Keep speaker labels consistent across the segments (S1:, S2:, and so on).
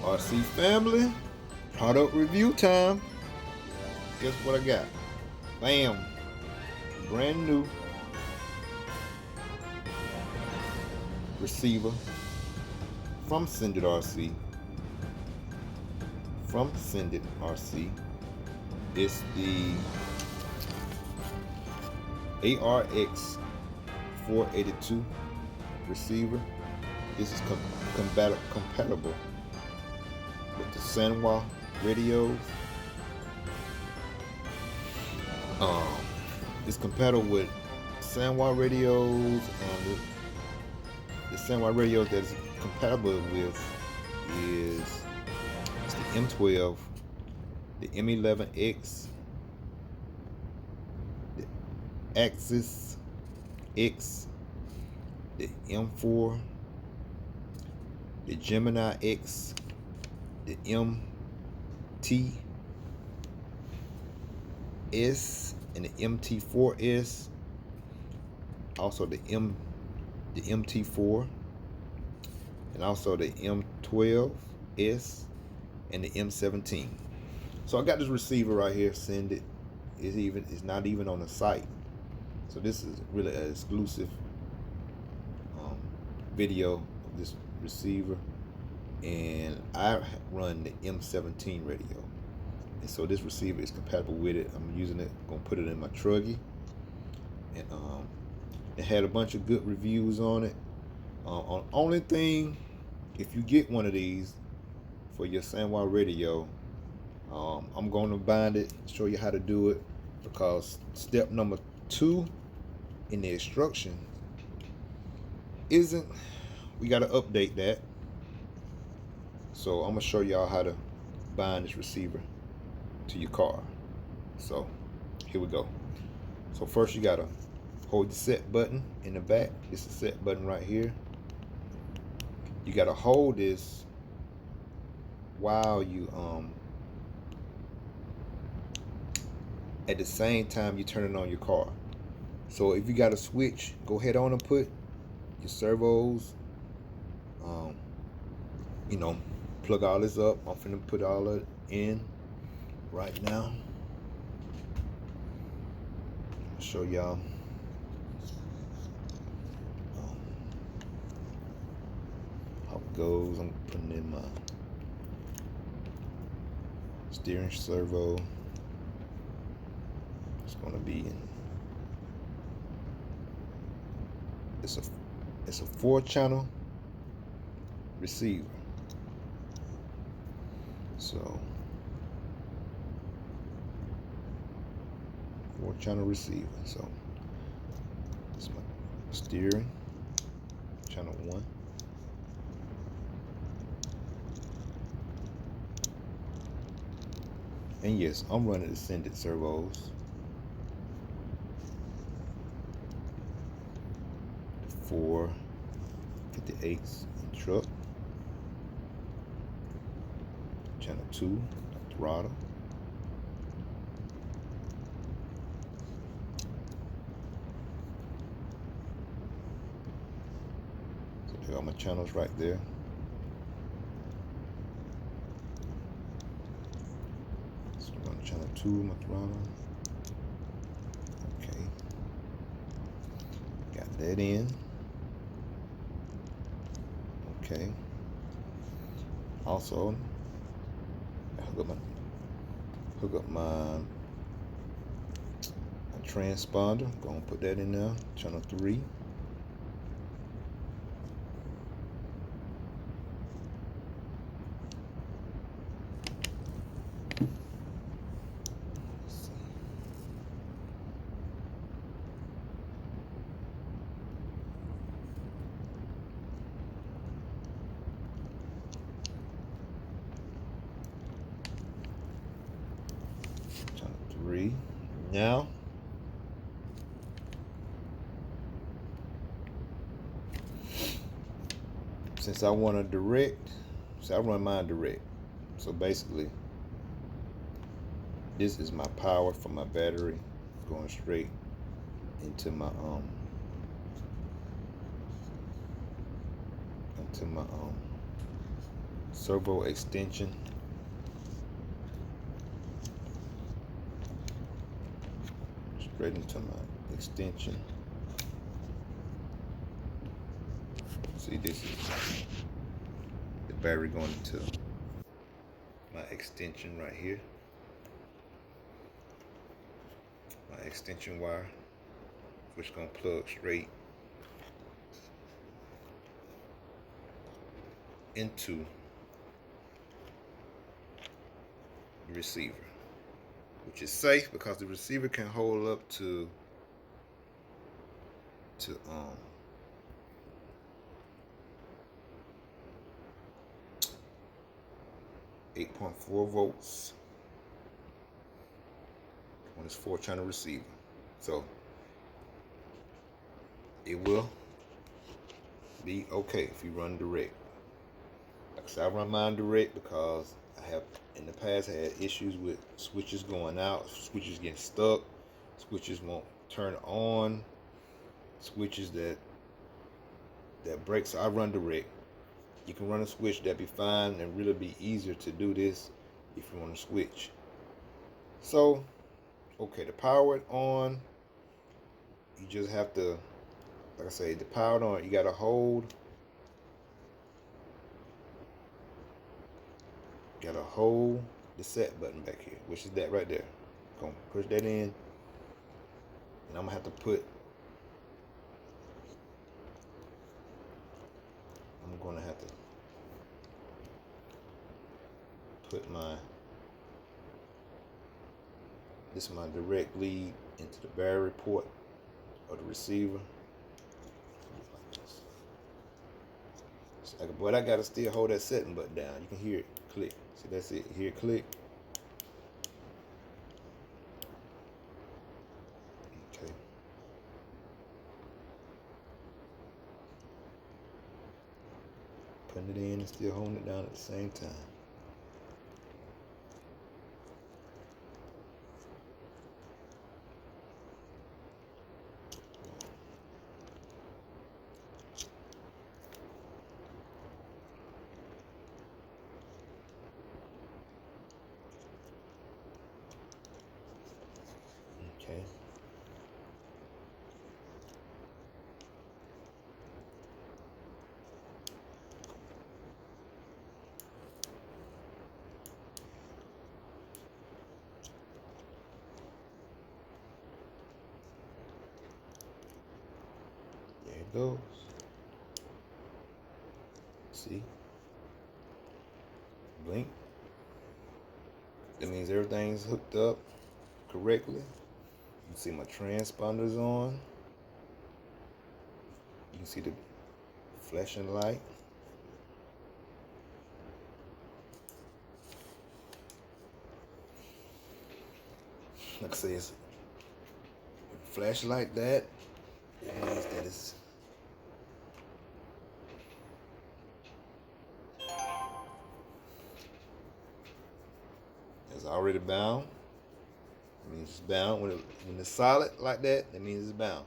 S1: RC family, product review time. Guess what I got? Bam! Brand new receiver from Send It RC. It's the RX-482 receiver. This is compatible with the SANWA radios. It's compatible with SANWA radios. The SANWA radios that it's compatible with is the M12, the M11X, the Axis X, the M4, the Gemini X, the MT-S, and the MT4S, also the MT4, and also the M12S and the M17. So I got this receiver right here. Send It. It's not even on the site. So this is really an exclusive video of this receiver, and I run the M17 radio, and so this receiver is compatible with it. I'm using it. Gonna put it in my truggy, and it had a bunch of good reviews on it. Only thing, if you get one of these for your SANWA radio, I'm going to bind it, show you how to do it, because step number 2 in the instruction isn't, we got to update that. So I'm going to show y'all how to bind this receiver to your car. So here we go. So first you got to hold the set button in the back. This is the set button right here. You got to hold this while you at the same time you turn it on your car. So if you got a switch, go ahead on and put your servos, plug all this up. I'm finna put all of it in right now. I'll show y'all how it goes. I'm putting in my steering servo. It's gonna be in. It's a 4-channel receiver. So 4-channel receiver. So it's my steering, channel 1. And yes, I'm running the Send It servos. 458s in truck. Channel 2, throttle. So there are my channels right there. So I'm on channel 2, my throttle. Okay. Got that in. Okay. Also, hook up my transponder. Gonna put that in there. Channel 3. Channel 3. Now, since I want to direct, so I run mine direct. So basically, this is my power from my battery going straight into my servo extension. Straight into my extension. See, this is the battery going into my extension right here. My extension wire, which is gonna plug straight into the receiver, which is safe because the receiver can hold up to 8.4 volts on this 4-channel receiver. So it will be okay if you run direct. Like I said, I run mine direct because I have in the past had issues with switches going out, switches getting stuck, switches won't turn on, switches that break. So I run direct. You can run a switch, that'd be fine, and really be easier to do this if you want to switch. So, okay, to power it on, you just have to, like I say, to power it on, you gotta hold the set button back here, which is that right there. Gonna push that in, and I'm gonna have to put this is my direct lead into the battery port of the receiver. But I gotta still hold that setting button down. You can hear it click. See, that's it. Hear it click. Okay. Putting it in and still holding it down at the same time. Okay. There it goes. See? Blink. That means everything's hooked up correctly. You can see my transponders on. You can see the flashing light. Like I say, it's flashlight that. It means that it's already bound. It means it's bound. When it's solid like that, that means it's bound.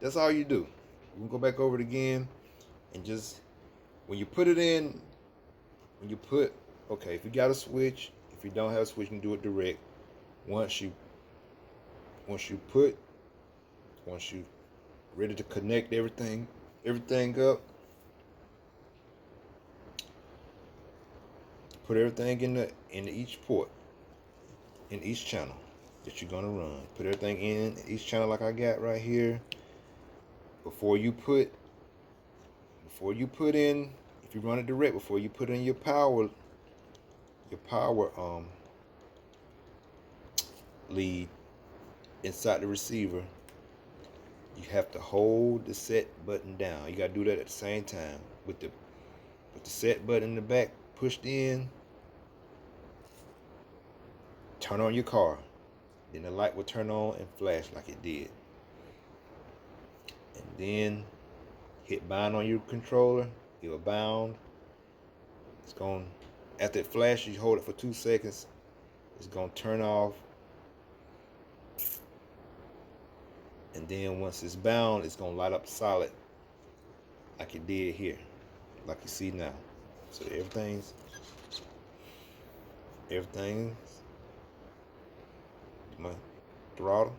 S1: That's all you do. You can go back over it again, and just when you put it in, okay, if you got a switch, if you don't have a switch, you can do it direct. Once you ready to connect everything up, put everything in each port, in each channel that you're gonna run. Put everything in each channel like I got right here. Before you put in, if you run it direct, before you put in your power lead inside the receiver, you have to hold the set button down. You gotta do that at the same time with the set button in the back pushed in. Turn on your car, then the light will turn on and flash like it did. And then hit bind on your controller. It will bound. It's going, after it flashes, you hold it for 2 seconds. It's going to turn off. And then once it's bound, it's going to light up solid like it did here, like you see now. So everything's Everything's my throttle.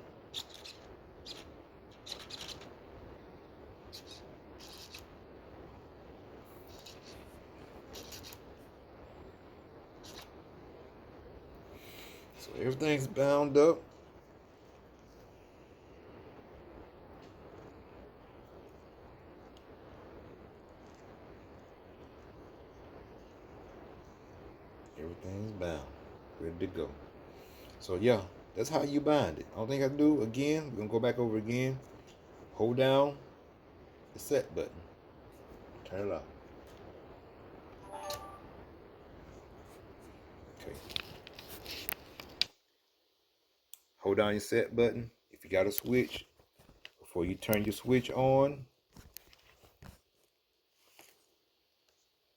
S1: So everything's bound up. Everything's bound, ready to go. So yeah, that's how you bind it. Only thing I do, again, we're gonna go back over again. Hold down the set button. Turn it off. Okay. Hold down your set button. If you got a switch, before you turn your switch on,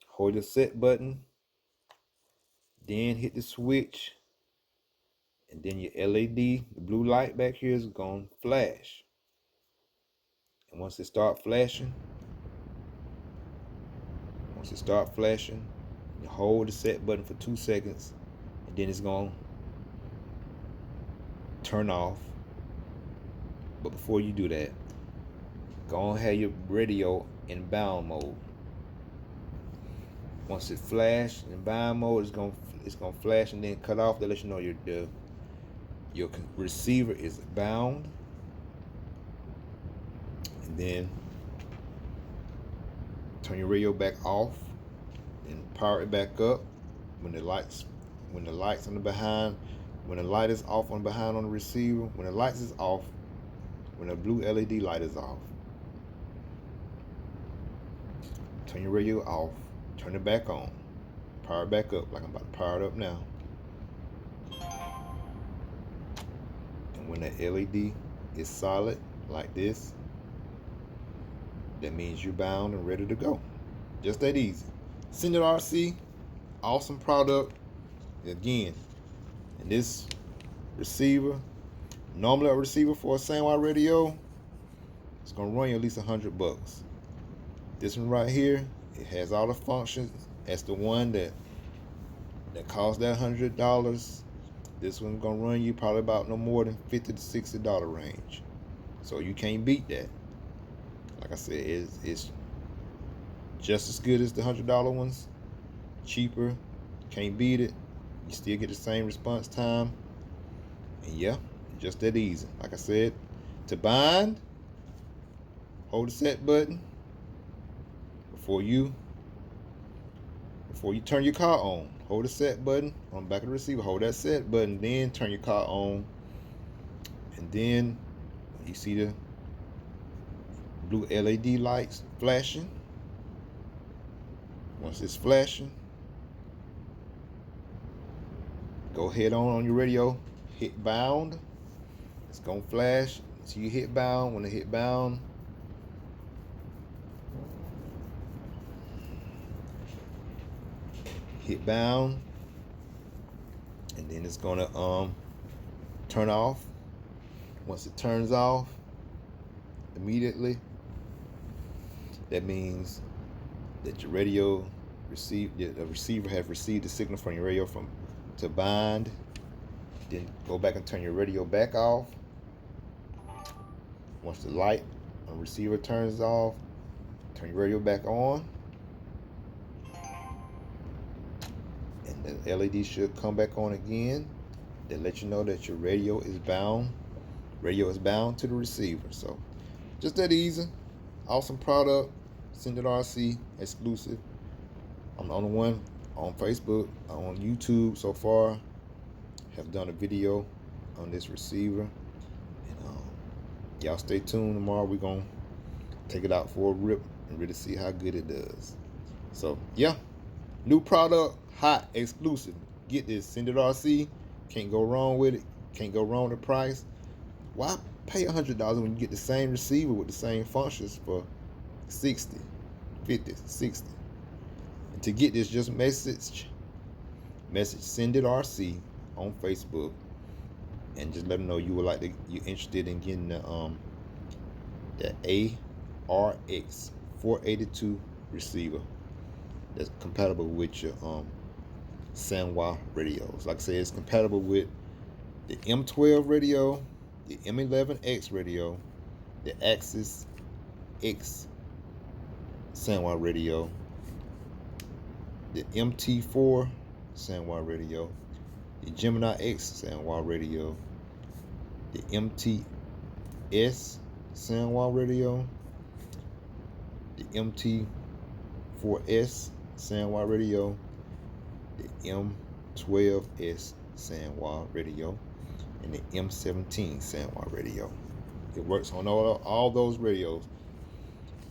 S1: hold the set button, then hit the switch, and then your LED, the blue light back here, is gonna flash. And once it start flashing, you hold the set button for 2 seconds, and then it's gonna turn off. But before you do that, go on, have your radio in bound mode. Once it flashes in bound mode, it's gonna flash and then cut off to let you know your receiver is bound. And then turn your radio back off and power it back up. When the lights on the behind, when the light is off on the behind on the receiver, when the lights is off, when the blue LED light is off, turn your radio off, turn it back on, power it back up like I'm about to power it up now. And when the LED is solid like this, that means you're bound and ready to go. Just that easy. SANWA RC, awesome product. Again, and this receiver, normally a receiver for a SANWA radio, it's gonna run you at least $100. This one right here, it has all the functions. That's the one that costs that $100. This one's gonna run you probably about no more than $50 to $60 range. So you can't beat that. Like I said, it's just as good as the $100 ones, cheaper. Can't beat it. You still get the same response time. And yeah, just that easy. Like I said, to bind, hold the set button before you turn your car on. Hold the set button on the back of the receiver. Hold that set button, then turn your car on. And then you see the blue LED lights flashing. Once it's flashing, go ahead on your radio, hit bound. It's gonna flash. So you hit bound. When it hit bound, hit bound, and then it's gonna turn off. Once it turns off immediately, that means that your radio the receiver has received the signal from your radio to bind. Then go back and turn your radio back off. Once the light on the receiver turns off, turn your radio back on, and the LED should come back on again. That let you know that your radio is bound. Radio is bound to the receiver. So just that easy. Awesome product. SANWA RC exclusive. I'm the only one on Facebook, on YouTube so far, have done a video on this receiver. And y'all stay tuned. Tomorrow we're gonna take it out for a rip and really see how good it does. So yeah, new product, hot, exclusive. Get this, SANWA RC. Can't go wrong with it. Can't go wrong with the price. Why pay $100 when you get the same receiver with the same functions for 60, 50, 60? And to get this, just message SANWA RC on Facebook and just let them know you're interested in getting the RX-482 receiver that's compatible with your SANWA radios. Like I said, it's compatible with the M12 radio, the M11X radio, the Axis X SANWA radio, the MT4 SANWA radio, the Gemini X SANWA radio, the MTS SANWA radio, the MT4S SANWA radio, the M12S SANWA radio, and the M17 SANWA radio. It works on all those radios.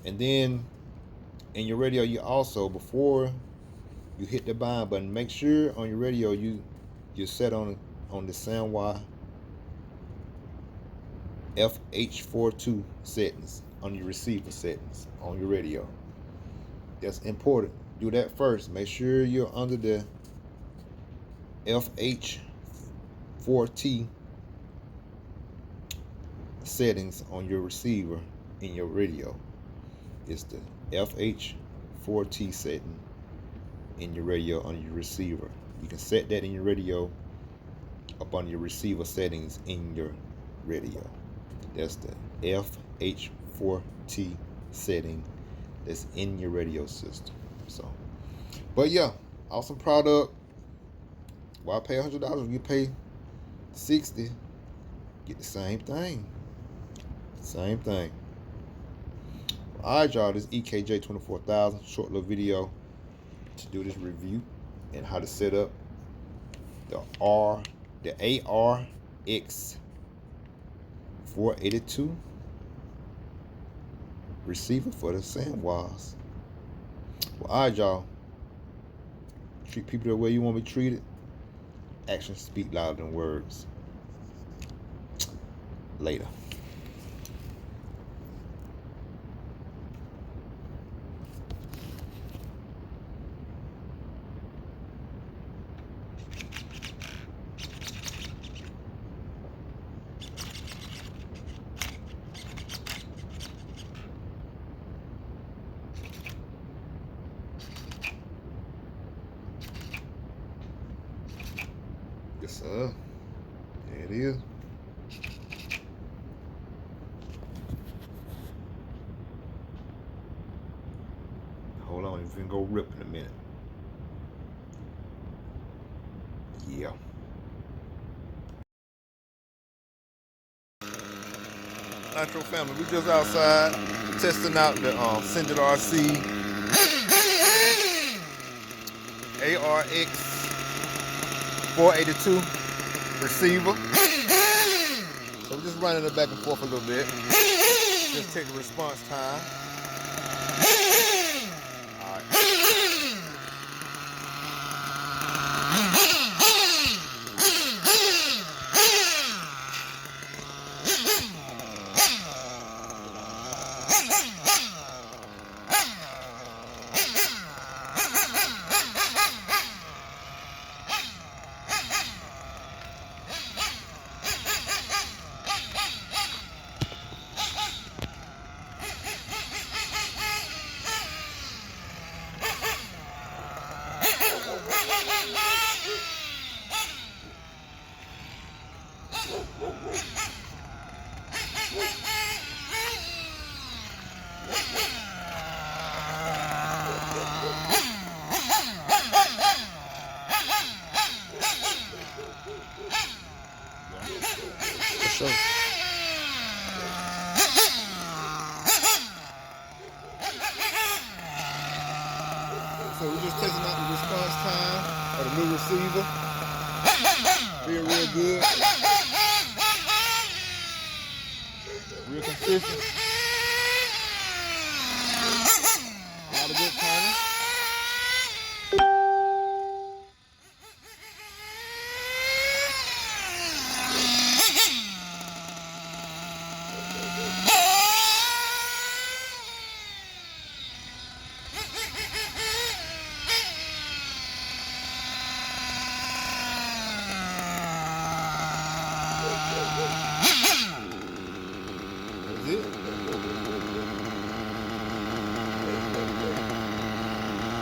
S1: And then in your radio, you also, before you hit the bind button, make sure on your radio you set on the SANWA FH42 settings on your receiver settings on your radio. That's important. Do that first. Make sure you're under the FH4T settings on your receiver in your radio. It's the FH4T setting in your radio on your receiver. You can set that in your radio up on your receiver settings in your radio. That's the FH4T setting that's in your radio system. So, but yeah, awesome product. Why pay $100 when you pay $60? Get the same thing. Same thing. Alright, y'all, this EKJ 24000, short little video to do this review and how to set up the RX-482 receiver for the SANWAs. Well, alright, y'all. Treat people the way you want to be treated. Actions speak louder than words. Later. Yes, sir. There it is. Hold on, it's gonna go rip in a minute. Yeah. Nitro family, we just outside testing out the Sendit RC RX-482 receiver. So we're just running it back and forth a little bit. Just take the response time. All right. So we're just testing out the response time of the new receiver. Feel real good. Real consistent. A lot of good timing.